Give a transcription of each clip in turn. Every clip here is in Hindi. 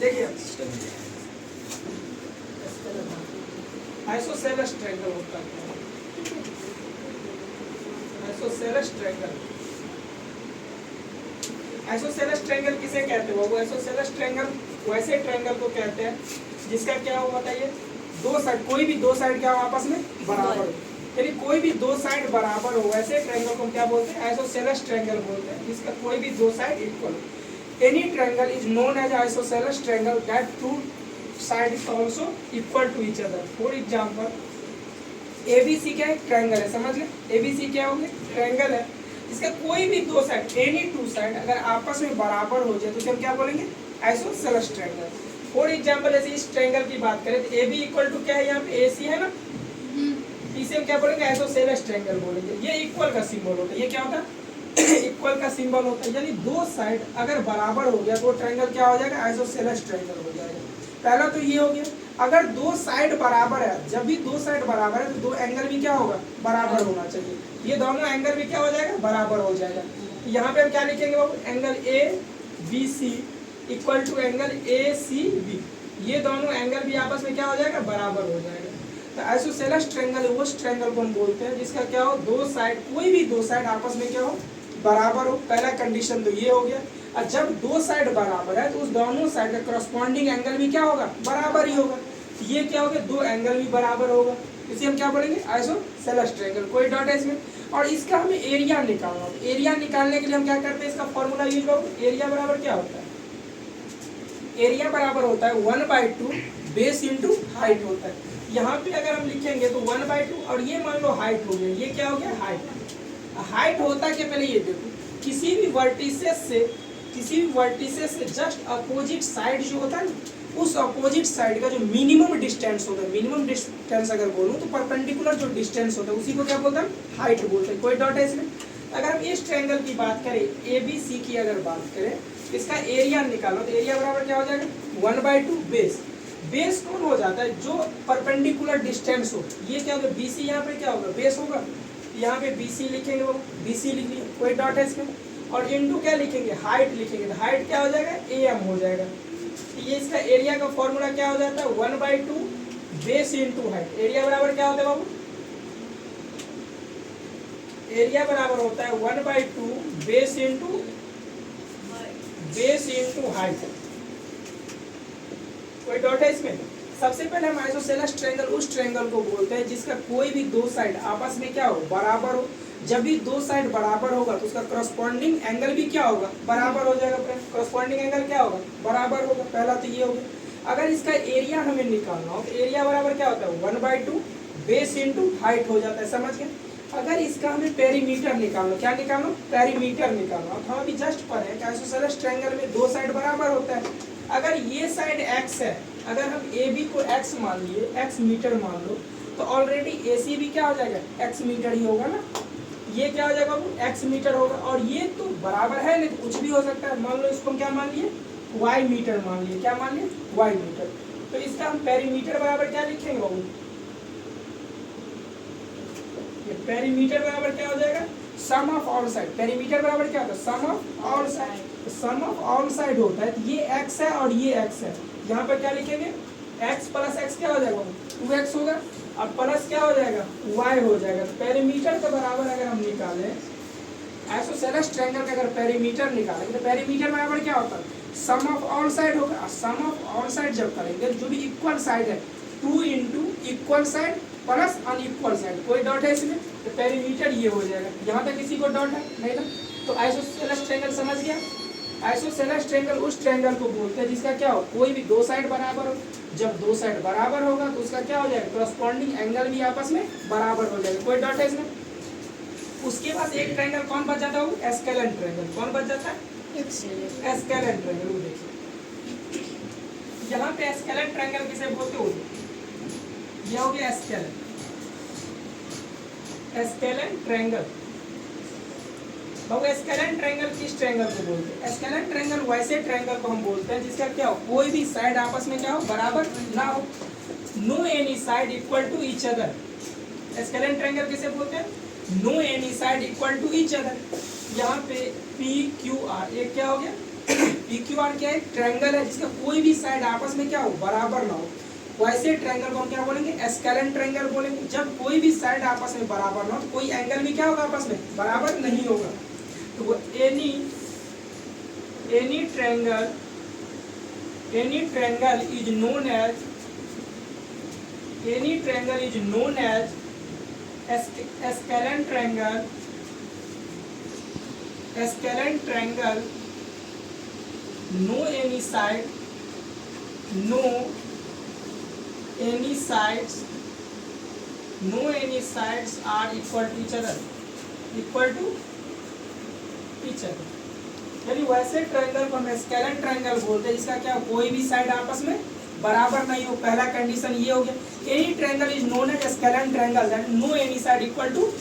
देखिए आइसोसेलेस ट्रायंगल होता है, आइसोसेलेस ट्रायंगल। आइसोसेलेस ट्रायंगल किसे कहते हो? वो आइसोसेलेस ट्रायंगल वैसे ट्रायंगल को कहते हैं जिसका क्या हो बताइए, दो साइड, कोई भी दो साइड क्या हो आपस में बराबर हो, यानी कोई भी दो साइड बराबर हो, वैसे ट्रायंगल को क्या बोलते हैं? आइसोसेलेस ट्रायंगल बोलते हैं, जिसका कोई भी दो साइड इक्वल हो। Any triangle is known as isosceles triangle that two side is also equal to each other. For example ABC क्या है? ट्रायंगल है, समझ ले। एबीसी क्या हो गया? ट्रायंगल है, इसका कोई भी दो साइड, एनी टू साइड अगर आपस में बराबर हो जाए तो हम क्या बोलेंगे? Isosceles triangle. फॉर एग्जांपल ऐसे इस ट्रायंगल की बात करें तो ए बी इक्वल टू क्या है? यहाँ पे AC है ना, इसे हम क्या बोलेंगे? आइसोसेलेस ट्रायंगल बोलेंगे। ये इक्वल का सिंबल होता है, ये क्या होता है? इक्वल का सिंबल होता है, यानी दो साइड अगर बराबर हो गया तो ट्रायंगल क्या हो जाएगा? आइसोसेलेस ट्रायंगल हो जाएगा। पहला तो ये हो गया। अगर दो साइड बराबर है, जब भी दो साइड बराबर है तो दो एंगल भी क्या होगा? बराबर होना चाहिए। ये दोनों एंगल भी क्या हो जाएगा? बराबर हो जाएगा। यहाँ पे हम क्या लिखेंगे बाबू? Angle ABC equal to angle ACB, ये दोनों एंगल भी आपस में क्या हो जाएगा? बराबर हो जाएगा। तो आइसोसेलेस ट्रायंगल उस ट्रायंगल को हम बोलते हैं जिसका क्या हो? दो साइड, कोई भी दो साइड आपस में क्या हो? बराबर हो। पहला कंडीशन तो ये हो गया। और जब दो साइड बराबर है तो उस दोनों साइड का करस्पॉन्डिंग एंगल भी क्या होगा? बराबर ही होगा। ये क्या हो गया? दो एंगल भी बराबर होगा, इसे हम क्या बोलेंगे? Isosceles triangle. कोई डॉट है इसमें? और इसका हमें एरिया निकालना होता है। एरिया निकालने के लिए हम क्या करते हैं? इसका फॉर्मूला यूज करो। एरिया बराबर क्या होता है? एरिया बराबर होता है 1/2 बेस इंटू हाइट होता है। यहाँ पे अगर हम लिखेंगे तो 1/2, और ये मान लो हाइट हो गया, ये क्या हो गया? हाइट। हाइट होता है कि पहले ये देखो, किसी भी वर्टिसेस से जस्ट अपोजिट साइड जो होता है ना, उस अपोजिट साइड का जो मिनिमम डिस्टेंस होता है, मिनिमम डिस्टेंस अगर बोलूँ तो परपेंडिकुलर जो डिस्टेंस होता है उसी को क्या बोलते हैं? हाइट बोलते हैं। कोई डॉट है इसमें? अगर हम इस ट्रायंगल की बात करें, ABC की अगर बात करें, इसका एरिया निकालो तो एरिया बराबर क्या हो जाएगा? 1/2 बेस। बेस कौन हो जाता है? जो परपेंडिकुलर डिस्टेंस हो। ये क्या होगा? BC यहाँ पे क्या होगा? बेस होगा। यहाँ पे BC लिखेंगे, वो BC लिख लिया, कोई डॉट है इसमें? और इंटू क्या लिखेंगे? हाइट लिखेंगे, तो हाइट क्या हो जाएगा? AM हो जाएगा। तो ये इसका एरिया का फॉर्मूला क्या हो जाता है? 1/2 बेस इंटू हाइट। एरिया बराबर क्या होता है बाबू? एरिया बराबर होता है 1/2 बेस इंटू हाइट। कोई डॉट है इसमें? सबसे पहले हम आइसोसेलेस ट्रायंगल उस ट्रायंगल को बोलते हैं जिसका कोई भी दो साइड आपस में क्या हो? बराबर हो। जब भी दो साइड बराबर होगा तो उसका करस्पॉन्डिंग एंगल भी क्या होगा? बराबर हो जाएगा। करस्पॉन्डिंग एंगल क्या होगा? बराबर होगा। पहला तो ये हो गया। अगर इसका एरिया हमें निकालना हो तो एरिया बराबर क्या होता है? 1/2 बेस इंटू हाइट हो जाता है, समझ गए? अगर इसका हमें पेरीमीटर निकालना, क्या निकालना? पेरीमीटर निकालना। तो हम अभी जस्ट पढ़े कि आइसोसेलेस ट्रायंगल में दो साइड बराबर होता है। अगर ये साइड x है, अगर हम AB को x मान लिए, x मीटर मान लो, तो ऑलरेडी AC भी क्या हो जाएगा? x मीटर ही होगा ना। ये क्या हो जाएगा बाबू? x मीटर होगा। और ये तो बराबर है नहीं तो कुछ भी हो सकता है। मान लो इसको हम क्या मान लिए? y मीटर मान लिए। क्या मान लिए? y metre. तो इसका हम पेरीमीटर बराबर क्या लिखेंगे बाबू? पेरीमीटर बराबर क्या हो जाएगा? Sum of all side. Perimeter बराबर क्या होता है? Sum of all side. Sum of all side होता है, तो ये x है और ये x है। यहाँ पे क्या लिखेंगे? x प्लस x क्या हो जाएगा? 2x होगा। और प्लस क्या हो जाएगा? y हो जाएगा। तो पेरीमीटर के बराबर अगर हम निकालें, आइसोसेलेस ट्रायंगल का अगर पेरीमीटर निकालेंगे तो पेरीमीटर बराबर क्या होता है? सम ऑफ ऑल साइड होगा। और सम ऑफ ऑल साइड जब करेंगे, जो भी इक्वल साइड है, 2 into equal side plus unequal side. कोई डॉट है इसमें? तो पेरीमीटर ये हो जाएगा। यहाँ तक किसी को डॉट है? नहीं ना। तो आइसोसेलेस ट्रायंगल समझ गया। आइसोसेलेस ट्रायंगल उस ट्रायंगल को बोलते हैं जिसका क्या हो? कोई भी दो साइड बराबर हो। जब दो साइड बराबर होगा तो उसका क्या हो जाएगा? करस्पॉन्डिंग एंगल भी आपस में बराबर हो जाएगा। कोई डॉट है इसमें? उसके बाद एक ट्रायंगल कौन बच जाता है? Scalene triangle. कौन बच जाता है? Scalene triangle. वो देखिए यहाँ पे एस्केलेन ट्रायंगल किसे बोलते हो? ये हो गया scalene. Scalene triangle. Scalene triangle किस ट्रायंगल को बोलते हैं? एस्केलेन ट्रायंगल वैसे ट्रायंगल को हम बोलते हैं जिसका क्या हो? कोई भी साइड आपस में क्या हो? बराबर ना हो। No any side equal to each other. Scalene triangle किसे बोलते हैं? No any side equal to each other. यहाँ पे PQR ये क्या हो गया? PQR क्या है, ट्रायंगल है जिसका कोई भी साइड आपस में क्या हो, बराबर ना हो, वैसे ट्रायंगल को हम क्या बोलेंगे, स्केलेन ट्रायंगल बोलेंगे। जब कोई भी साइड आपस में बराबर ना हो तो कोई एंगल भी क्या होगा, आपस में बराबर नहीं होगा। तो any triangle is known as scalene triangle, no any sides are equal to each other, यानी वैसे ट्रायंगल को हम स्केलेन ट्रायंगल बोलते हैं जिसका क्या कोई भी साइड आपस में बराबर नहीं हो। पहला कंडीशन ये हो गया, any triangle is known as scalene triangle that no any side equal to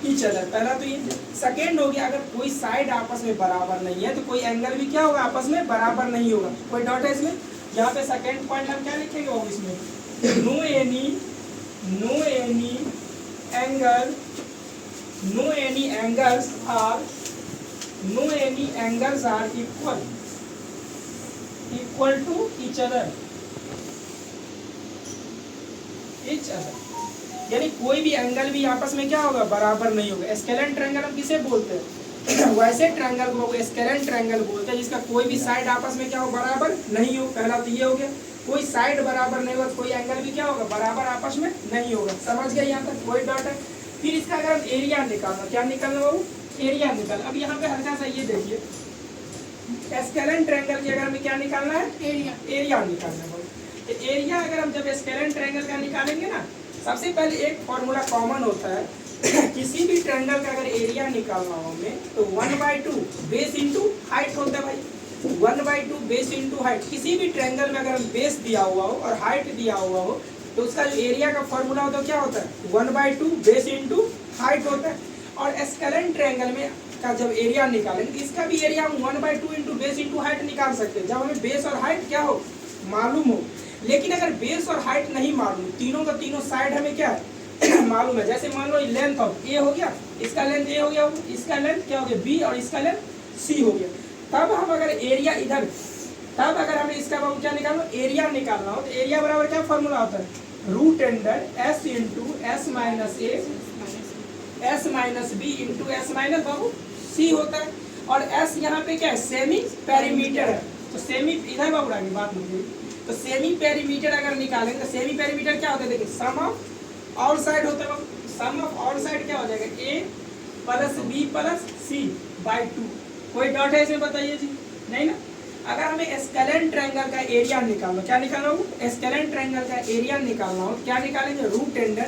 each other. पहला तो ये। सेकेंड हो गया, अगर कोई साइड आपस में बराबर नहीं है तो कोई एंगल भी क्या होगा, आपस में बराबर नहीं होगा। कोई डॉट है इसमें, यहाँ पे सेकेंड पॉइंट हम क्या लिखेंगे वो इसमें, no any angles are equal to each other, यानी कोई भी एंगल भी आपस में क्या होगा, बराबर नहीं होगा। स्केलेन ट्रायंगल हम किसे बोलते हैं, वैसे ट्रायंगल को स्केलेन ट्रायंगल बोलते हैं जिसका कोई भी साइड आपस में क्या हो, बराबर नहीं हो। पहला तो ये हो गया, कोई साइड बराबर नहीं होगा तो कोई एंगल भी क्या होगा, बराबर आपस में नहीं होगा। समझ गए यहाँ तक, कोई डॉट है। फिर इसका अगर हम एरिया निकालना, क्या निकालना बाबू, एरिया निकाल। अब यहाँ पे हल्का सा ये देखिए, स्केलेन ट्रायंगल की अगर हमें क्या निकालना है, एरिया निकालना है। तो एरिया अगर हम जब स्केलेन ट्रायंगल का निकालेंगे ना, सबसे पहले एक फॉर्मूला कॉमन होता है किसी भी ट्रायंगल का अगर एरिया निकालना हो हमें तो 1/2 बेस इंटू हाइट होता है भाई, 1/2 बेस इंटू हाइट। किसी भी ट्रायंगल में अगर हम बेस दिया हुआ हो और हाइट दिया हुआ हो तो उसका जो एरिया का फॉर्मूला होता है क्या होता है, 1/2 बेस इंटू हाइट होता है। और स्केलेन ट्रायंगल में का जब एरिया निकालेंगे इसका भी एरिया हम 1/2 इंटू बेस इंटू हाइट निकाल सकते हैं, जब हमें बेस और हाइट क्या हो, मालूम हो। लेकिन अगर बेस और हाइट नहीं मालूम, तीनों का तीनों साइड हमें क्या है मालूम है। जैसे मान लो लेंथ ऑफ ए हो गया, इसका लेंथ ए हो गया, इसका लेंथ क्या हो गया बी, और इसका लेंथ सी हो गया। तब हम अगर एरिया इधर, तब अगर हमें इसका बाबू क्या निकालना, एरिया निकालना हो तो एरिया बराबर क्या फॉर्मूला होता है, root under S into S minus A S minus B into S minus बाबू सी होता है। और एस यहाँ पे क्या है, सेमी पेरीमीटर है। तो सेमी इधर बाबू आगे बात मुझे, तो सेमी पेरीमीटर अगर निकालेंगे तो सेमी पेरीमीटर क्या होता है, देखिए सम ऑफ ऑल साइड होता है। सम ऑफ ऑल साइड क्या हो जाएगा, A plus B plus C by 2। कोई डॉट है इसमें बताइए जी, नहीं ना। अगर हमें स्केलेन ट्रायंगल का एरिया निकालना, क्या निकालना हो, स्केलेन ट्रायंगल का एरिया निकालना हो, क्या निकालेंगे, root under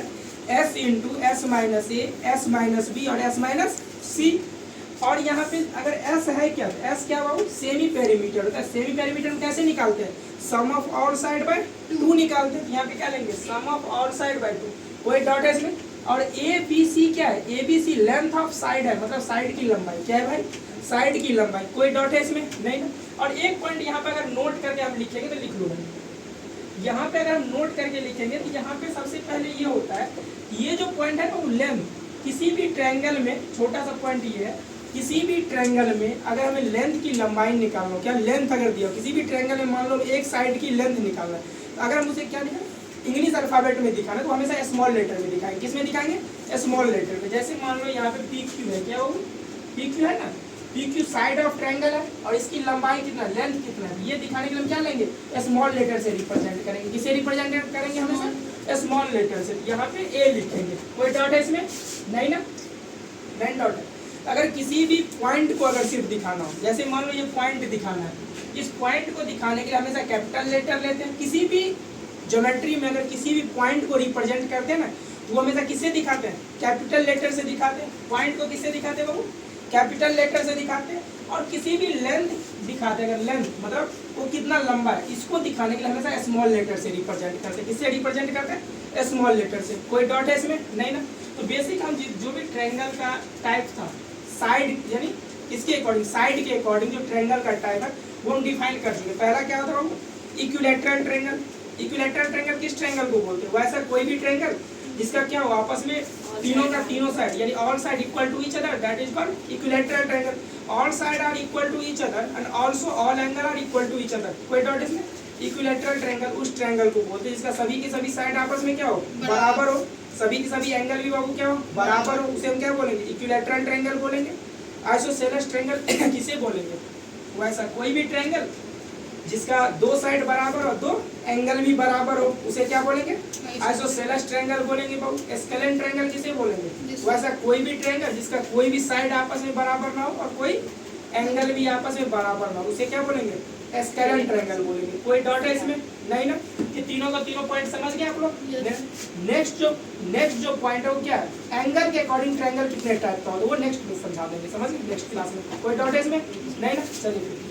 S into S minus A S minus B और एस माइनस सी। और यहाँ पे अगर एस है क्या, एस क्या बाबू, सेमी पेरीमीटर होता है। सेमी पेरीमीटर कैसे निकालते हैं, सम ऑफ ऑल साइड बाय 2 निकालते हैं। यहाँ पे क्या लेंगे, सम ऑफ ऑल साइड बाय 2। कोई डॉट है इसमें। और ए बी सी क्या है, A B C length of side है, मतलब साइड की लंबाई क्या है भाई, साइड की लंबाई। कोई डॉट है इसमें, नहीं ना। और एक पॉइंट यहाँ पे अगर नोट करके हम लिखेंगे तो लिख लो भाई, यहाँ पे अगर हम नोट करके लिखेंगे तो यहाँ पे सबसे पहले ये होता है, ये जो पॉइंट है वो लेंथ, किसी भी ट्रायंगल में छोटा सा पॉइंट ये है, किसी भी ट्रायंगल में अगर हमें लेंथ की लंबाई निकालना हो, क्या लेंथ अगर दिया हो किसी भी ट्रायंगल में, मान लो एक साइड की लेंथ निकालना है, तो अगर हम उसे क्या निकालें, इंग्लिश अल्फाबेट में दिखाना है तो हमेशा स्मॉल लेटर में दिखाएंगे। किस में दिखाएंगे, स्मॉल लेटर में। जैसे मान लो यहाँ पे पी क्यू है, क्या होगा, पी क्यू है ना, P Q side of triangle है और इसकी लंबाई कितना, लेंथ कितना है, ये दिखाने के लिए हम क्या लेंगे, स्मॉल लेटर से रिप्रेजेंट करेंगे। किसे रिप्रेजेंट करेंगे, हमेशा स्मॉल लेटर से। यहाँ पे ए लिखेंगे। कोई डॉट है इसमें, नहीं ना, नहीं डॉट है। अगर किसी भी पॉइंट को अगर सिर्फ दिखाना हो, जैसे मान लो ये पॉइंट दिखाना है, इस पॉइंट को दिखाने के लिए हमेशा कैपिटल लेटर लेते हैं। किसी भी ज्योमेट्री में अगर किसी भी पॉइंट को रिप्रेजेंट करते हैं ना, वो हमेशा किससे दिखाते हैं, कैपिटल लेटर से दिखाते हैं। पॉइंट को किससे दिखाते हैं बाबू, कैपिटल लेटर से दिखाते हैं। और किसी भी लेंथ दिखाते हैं, अगर लेंथ मतलब वो कितना लंबा है, इसको दिखाने के लिए हमेशा स्मॉल लेटर से रिप्रेजेंट करते हैं। किससे रिप्रेजेंट करते हैं, स्मॉल लेटर से। कोई डॉट है इसमें, नहीं ना। तो बेसिक हम जो भी ट्रायंगल का टाइप था, साइड यानी इसके अकॉर्डिंग, साइड के अकॉर्डिंग जो ट्रायंगल का टाइप है वो हम डिफाइन कर चुके। पहला क्या होता है, इक्विलैटरल ट्रायंगल। इक्विलैटरल ट्रायंगल किस ट्रायंगल को बोलते हैं, वैसा कोई भी ट्रायंगल जिसका क्या हो आपस में तीनों का तीनों साइड यानी all side equal to each other, that is called equilateral triangle. All side are equal to each other and also all angle are equal to each other. कोई डाउट इसमें? इक्विलैटरल ट्रायंगल उस ट्रायंगल को बोलते हैं जिसका सभी की सभी साइड आपस में क्या हो बराबर हो, सभी की सभी एंगल भी बाबू क्या हो बराबर हो, उसे हम क्या बोलेंगे इक्विलैटरल ट्रायंगल बोलेंगे। आइसोसेलेस ट्रायंगल किसे बोलेंगे? वैसा कोई भी ट्रायंगल जिसका दो साइड बराबर और दो एंगल भी बराबर हो उसे क्या बोलेंगे? आइसोसेलेस ट्रायंगल बोलेंगे बाबू। स्केलेन ट्रायंगल किसे बोलेंगे? वैसा कोई भी ट्रायंगल जिसका कोई भी साइड आपस में बराबर ना हो और कोई एंगल भी आपस में बराबर ना हो उसे क्या बोलेंगे? स्केलेन ट्रायंगल बोलेंगे। कोई डॉट है इसमें? नहीं ना? ये तीनों का तीनों पॉइंट समझ गए आप लोग? नेक्स्ट जो पॉइंट है वो क्या है? एंगल के अकॉर्डिंग ट्रायंगल कितने टाइप का होता है वो नेक्स्ट में समझा देंगे, समझ गए नेक्स्ट क्लास में। कोई डॉट है इसमें? नहीं ना? चलिए